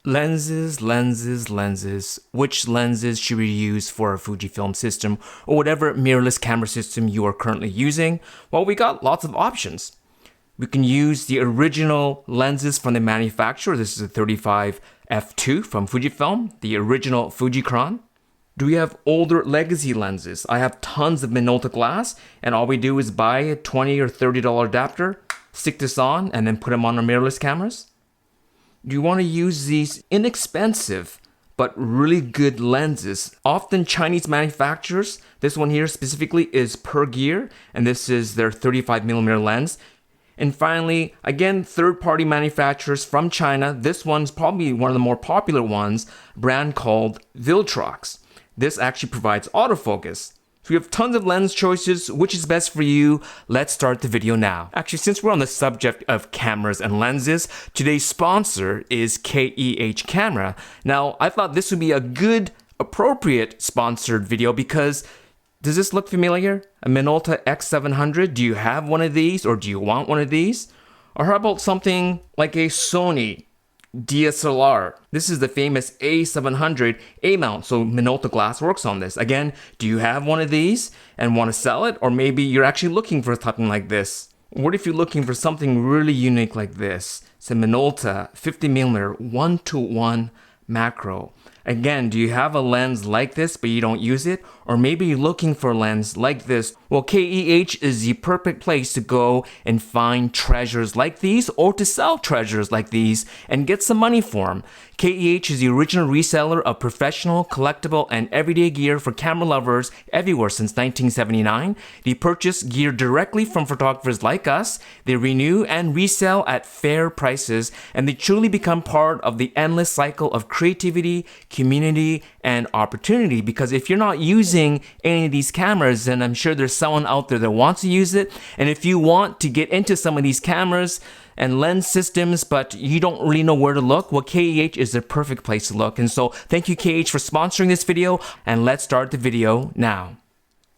Lenses, lenses, lenses. Which lenses should we use for a Fujifilm system or whatever mirrorless camera system you are currently using? Well, we got lots of options. We can use the original lenses from the manufacturer. This is a 35 f2 from Fujifilm, the original Fujicron. Do we have older legacy lenses? I have tons of Minolta glass, and all we do is buy a $20 or $30 adapter, stick this on, and then put them on our mirrorless cameras. Do you want to use these inexpensive but really good lenses? Often Chinese manufacturers, this one here specifically is Per Gear, and this is their 35mm lens. And finally, again, third-party manufacturers from China. This one's probably one of the more popular ones, a brand called Viltrox. This actually provides autofocus. So we have tons of lens choices. Which is best for you? Let's start the video now. Actually, since we're on the subject of cameras and lenses, today's sponsor is KEH Camera. Now, I thought this would be a good, appropriate sponsored video because does this look familiar? A Minolta X700? Do you have one of these or do you want one of these? Or how about something like a Sony DSLR? This is the famous A700 A-mount, so Minolta Glass works on this. Again, do you have one of these and want to sell it? Or maybe you're actually looking for something like this. What if you're looking for something really unique like this? It's a Minolta 50mm 1:1 macro. Again, do you have a lens like this but you don't use it? Or maybe you're looking for a lens like this. Well, KEH is the perfect place to go and find treasures like these or to sell treasures like these and get some money for them. KEH is the original reseller of professional, collectible, and everyday gear for camera lovers everywhere since 1979. They purchase gear directly from photographers like us. They renew and resell at fair prices, and they truly become part of the endless cycle of creativity, community, and opportunity. Because if you're not using any of these cameras, then I'm sure there's someone out there that wants to use it. And if you want to get into some of these cameras and lens systems, but you don't really know where to look, well, KEH is the perfect place to look. And so thank you, KEH, for sponsoring this video, and let's start the video now.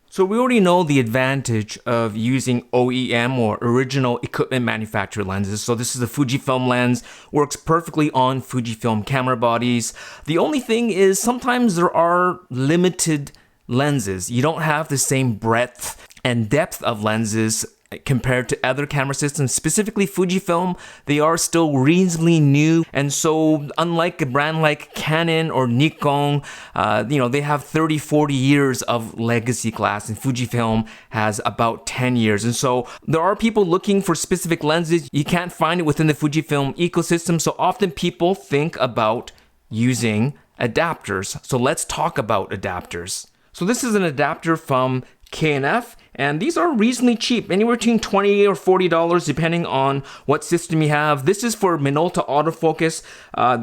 So we already know the advantage of using OEM or original equipment manufacturer lenses. So this is a Fujifilm lens, works perfectly on Fujifilm camera bodies. The only thing is sometimes there are limited lenses. You don't have the same breadth and depth of lenses compared to other camera systems, specifically Fujifilm. They are still reasonably new, and so unlike a brand like Canon or Nikon, they have 30-40 years of legacy glass, and Fujifilm has about 10 years. And so there are people looking for specific lenses. You can't find it within the Fujifilm ecosystem, so often people think about using adapters. So let's talk about adapters. So this is an adapter from K&F, and these are reasonably cheap, anywhere between $20 or $40 depending on what system you have. This is for Minolta autofocus.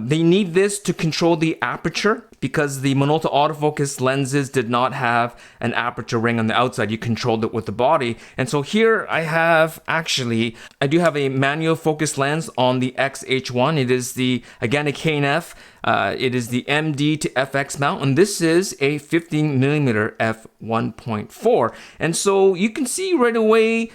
They need this to control the aperture because the Minolta autofocus lenses did not have an aperture ring on the outside. You controlled it with the body. And so here I do have a manual focus lens on the XH1. It is again a K&F. It is the MD to FX mount, and this is a 15mm f1.4. And so you can see right away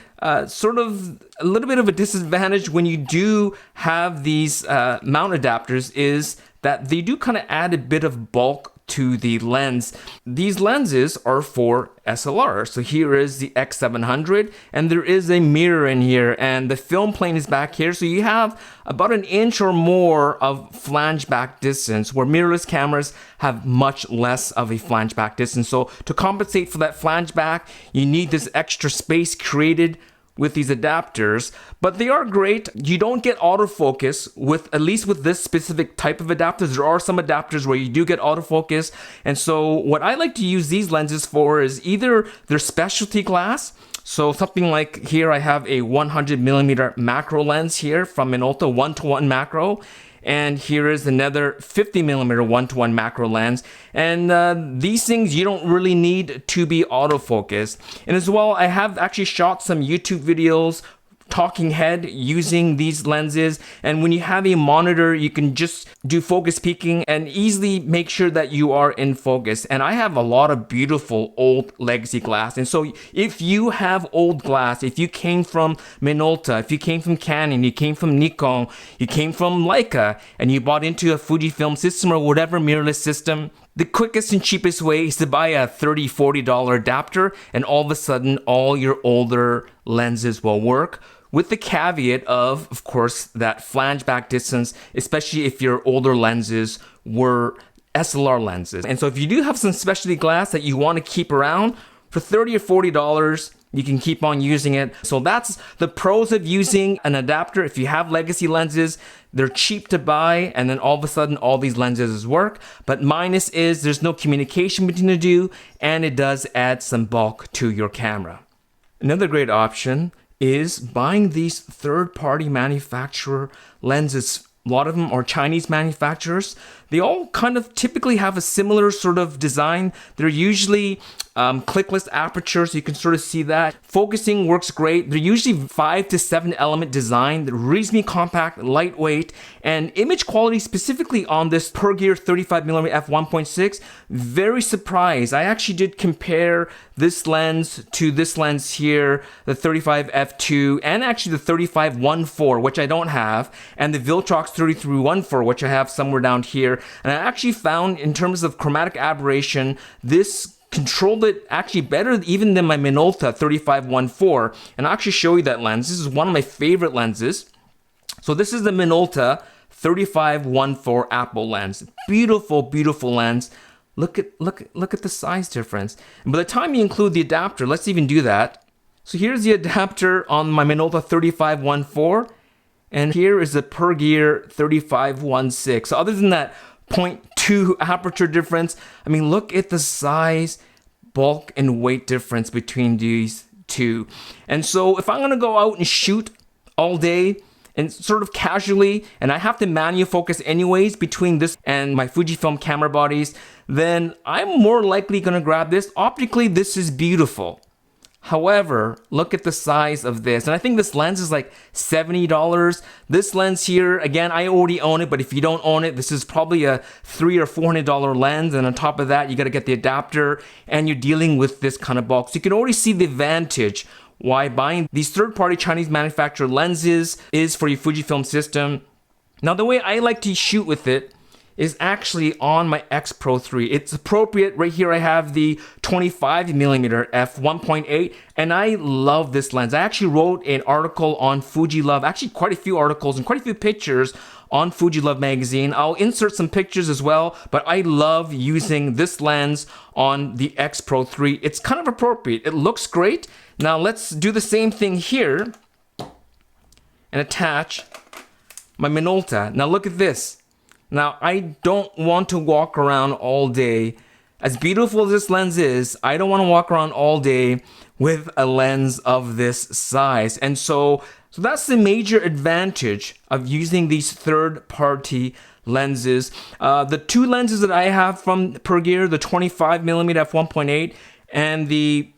sort of a little bit of a disadvantage when you do have these mount adapters is that they do kind of add a bit of bulk to the lens. These lenses are for SLR. So here is the X700, and there is a mirror in here, and the film plane is back here. So you have about an inch or more of flange back distance, where mirrorless cameras have much less of a flange back distance. So to compensate for that flange back, you need this extra space created with these adapters, but they are great. You don't get autofocus at least with this specific type of adapters. There are some adapters where you do get autofocus. And so what I like to use these lenses for is either their specialty glass. So something like here, I have a 100mm macro lens here from Minolta 1:1 macro. And here is another 50mm 1:1 macro lens. And these things you don't really need to be autofocused. And as well, I have actually shot some YouTube videos talking head using these lenses, and when you have a monitor you can just do focus peaking and easily make sure that you are in focus. And I have a lot of beautiful old legacy glass, and so if you have old glass, if you came from Minolta, if you came from Canon, you came from Nikon, you came from Leica, and you bought into a Fujifilm system or whatever mirrorless system, the quickest and cheapest way is to buy a $30, $40 adapter, and all of a sudden all your older lenses will work, with the caveat of course, that flange back distance, especially if your older lenses were SLR lenses. And so if you do have some specialty glass that you want to keep around, for $30 or $40, you can keep on using it. So that's the pros of using an adapter. If you have legacy lenses, they're cheap to buy, and then all of a sudden all these lenses work. But minus is there's no communication between the two, and it does add some bulk to your camera. Another great option is buying these third-party manufacturer lenses. A lot of them are Chinese manufacturers. They all kind of typically have a similar sort of design. They're usually clickless apertures, you can sort of see that. Focusing works great. They're usually 5 to 7 element design. They're reasonably compact, lightweight, and image quality specifically on this PerGear 35mm f1.6, very surprised. I actually did compare this lens to this lens here, the 35 f2, and actually the 35 1.4, which I don't have, and the Viltrox 33 1.4, which I have somewhere down here. And I actually found, in terms of chromatic aberration, this controlled it actually better even than my Minolta 35 1.4. And I'll actually show you that lens. This is one of my favorite lenses. So this is the Minolta 35 1.4 Apple lens. Beautiful, beautiful lens. Look at the size difference. And by the time you include the adapter, let's even do that. So here's the adapter on my Minolta 35 1.4, and here is the PerGear 35 1.6. So other than that 0.2 aperture difference, I mean, look at the size, bulk, and weight difference between these two. And so if I'm gonna go out and shoot all day and sort of casually, and I have to manual focus anyways between this and my Fujifilm camera bodies, then I'm more likely gonna grab this. Optically, this is beautiful. However, look at the size of this. And I think this lens is like $70. This lens here, again, I already own it, but if you don't own it, this is probably a $300 or $400 lens. And on top of that, you gotta get the adapter, and you're dealing with this kind of bulk. So you can already see the advantage why buying these third-party Chinese manufactured lenses is for your Fujifilm system. Now, the way I like to shoot with it is actually on my X Pro 3. It's appropriate. Right here I have the 25mm f1.8, and I love this lens. I actually wrote an article on Fujilove, actually quite a few articles and quite a few pictures on Fujilove magazine. I'll insert some pictures as well, but I love using this lens on the X Pro 3. It's kind of appropriate. It looks great. Now let's do the same thing here and attach my Minolta. Now look at this. Now, I don't want to walk around all day. As beautiful as this lens is, I don't want to walk around all day with a lens of this size. And so that's the major advantage of using these third-party lenses. The two lenses that I have from PerGear, the 25mm f1.8 and the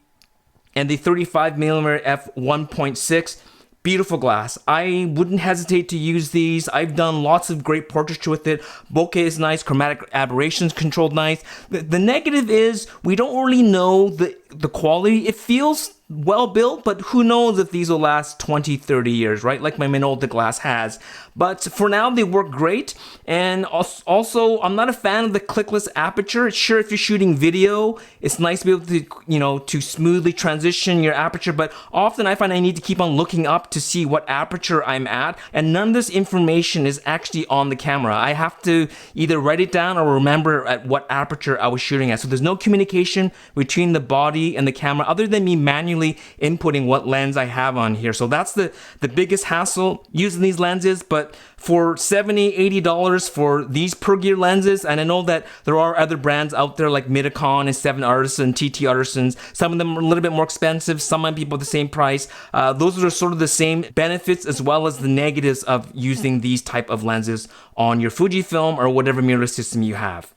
35mm f1.6, beautiful glass. I wouldn't hesitate to use these. I've done lots of great portraiture with it. Bokeh is nice. Chromatic aberrations controlled nice. The negative is we don't really know the quality. It feels well built, but who knows if these will last 20, 30 years, right? Like my Minolta glass has. But for now, they work great. And also, I'm not a fan of the clickless aperture. Sure, if you're shooting video, it's nice to be able to, to smoothly transition your aperture, but often I find I need to keep on looking up to see what aperture I'm at, and none of this information is actually on the camera. I have to either write it down or remember at what aperture I was shooting at. So there's no communication between the body and the camera other than me manually inputting what lens I have on here. So that's the biggest hassle using these lenses. But for $70, $80 for these PerGear lenses, and I know that there are other brands out there like Midicon and 7 Artisan, TT Artisans. Some of them are a little bit more expensive, some might be about the same price. Those are sort of the same benefits as well as the negatives of using these type of lenses on your Fujifilm or whatever mirrorless system you have.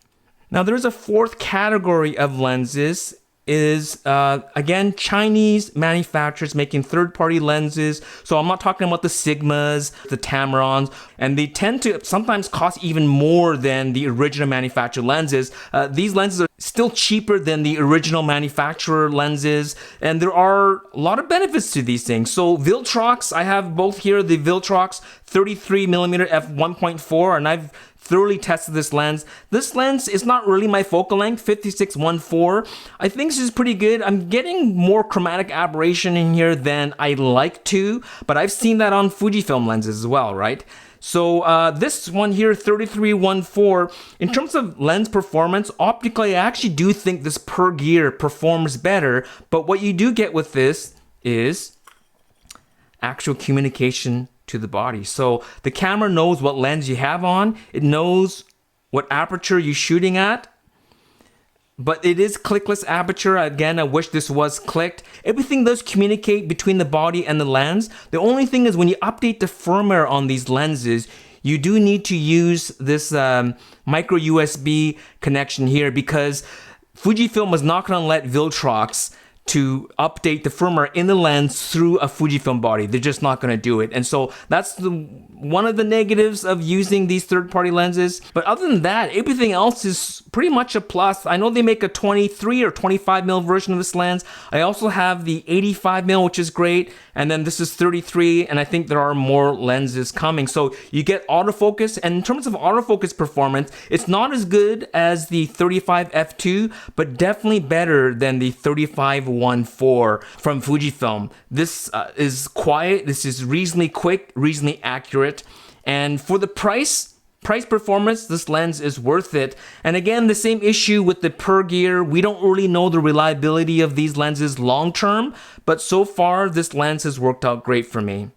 Now there's a fourth category of lenses, is, again, Chinese manufacturers making third-party lenses. So I'm not talking about the Sigmas, the Tamarons, and they tend to sometimes cost even more than the original manufacturer lenses. These lenses are still cheaper than the original manufacturer lenses, and there are a lot of benefits to these things. So Viltrox, I have both here, the Viltrox 33mm f1.4, and I've thoroughly tested this lens. This lens is not really my focal length, 56-1.4. I think this is pretty good. I'm getting more chromatic aberration in here than I like to, but I've seen that on Fujifilm lenses as well, right? So this one here, 33-1.4, in terms of lens performance, optically, I actually do think this per gear performs better, but what you do get with this is actual communication to the body. So the camera knows what lens you have on, it knows what aperture you're shooting at, but it is clickless aperture. Again, I wish this was clicked. Everything does communicate between the body and the lens. The only thing is when you update the firmware on these lenses, you do need to use this micro USB connection here, because Fujifilm is not going to let Viltrox to update the firmware in the lens through a Fujifilm body. They're just not going to do it. And so that's one of the negatives of using these third-party lenses. But other than that, everything else is pretty much a plus. I know they make a 23 or 25mm version of this lens. I also have the 85mm, which is great. And then this is 33, and I think there are more lenses coming. So you get autofocus, and in terms of autofocus performance, it's not as good as the 35 f2, but definitely better than the 35-1.4 from Fujifilm. This is quiet, this is reasonably quick, reasonably accurate, and for the price performance, this lens is worth it. And again, the same issue with the per gear. We don't really know the reliability of these lenses long term, but so far this lens has worked out great for me.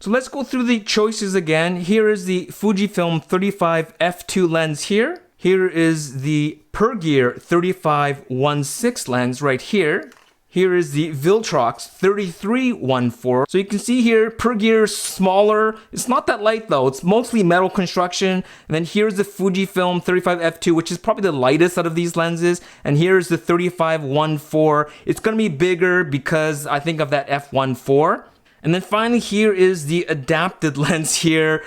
So let's go through the choices again. Here is the Fujifilm 35 f2 lens here. Here is the per gear 35-1.6 lens right here. Here is the Viltrox 33-1.4. So you can see here, per gear smaller. It's not that light though. It's mostly metal construction. And then here's the Fujifilm 35 f2, which is probably the lightest out of these lenses. And here's the 35-1.4. It's going to be bigger because I think of that f1.4. And then finally, here is the adapted lens here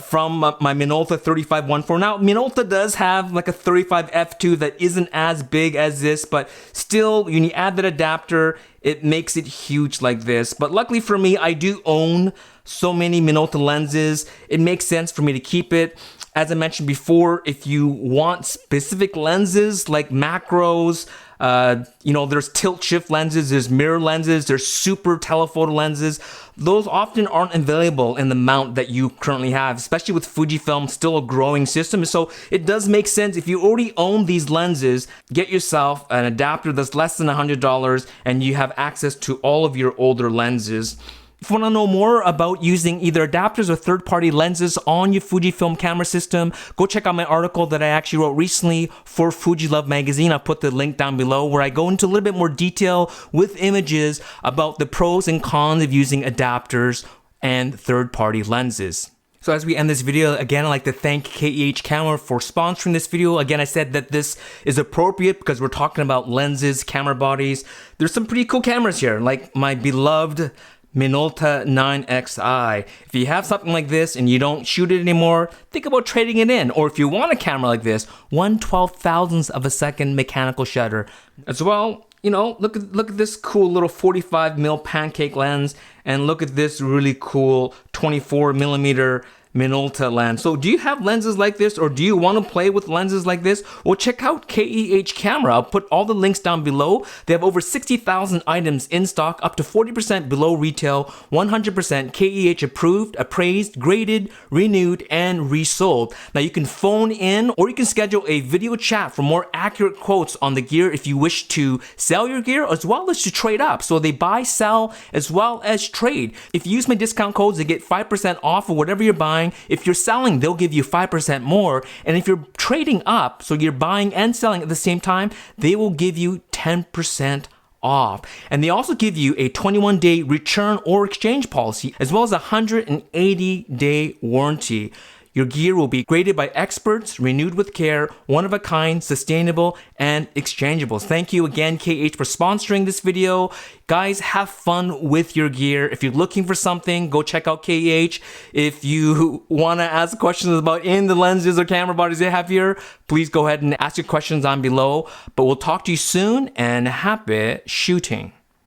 from my Minolta 35-1.4. Now, Minolta does have like a 35 f2 that isn't as big as this, but still, when you add that adapter, it makes it huge like this. But luckily for me, I do own so many Minolta lenses. It makes sense for me to keep it. As I mentioned before, if you want specific lenses like macros, there's tilt shift lenses, there's mirror lenses, there's super telephoto lenses. Those often aren't available in the mount that you currently have, especially with Fujifilm, still a growing system. So it does make sense, if you already own these lenses, get yourself an adapter that's less than $100 and you have access to all of your older lenses. If you want to know more about using either adapters or third-party lenses on your Fujifilm camera system, go check out my article that I actually wrote recently for Fujilove magazine. I'll put the link down below, where I go into a little bit more detail with images about the pros and cons of using adapters and third-party lenses. So as we end this video, again, I'd like to thank KEH Camera for sponsoring this video. Again, I said that this is appropriate because we're talking about lenses, camera bodies. There's some pretty cool cameras here, like my beloved Minolta 9XI. If you have something like this and you don't shoot it anymore, think about trading it in. Or if you want a camera like this, 1/12,000th of a second mechanical shutter. As well, look at this cool little 45mm pancake lens, and look at this really cool 24mm Minolta lens. So do you have lenses like this, or do you want to play with lenses like this? Well, check out KEH Camera. I'll put all the links down below. They have over 60,000 items in stock, up to 40% below retail, 100% KEH approved, appraised, graded, renewed, and resold. Now you can phone in, or you can schedule a video chat for more accurate quotes on the gear if you wish to sell your gear, as well as to trade up. So they buy, sell, as well as trade. If you use my discount codes, they get 5% off of whatever you're buying. If you're selling, they'll give you 5% more. And if you're trading up, so you're buying and selling at the same time, they will give you 10% off. And they also give you a 21-day return or exchange policy, as well as a 180-day warranty. Your gear will be graded by experts, renewed with care, one of a kind, sustainable, and exchangeable. Thank you again, KH, for sponsoring this video. Guys, have fun with your gear. If you're looking for something, go check out KH. If you want to ask questions about the lenses or camera bodies they have here, please go ahead and ask your questions on below. But we'll talk to you soon, and happy shooting.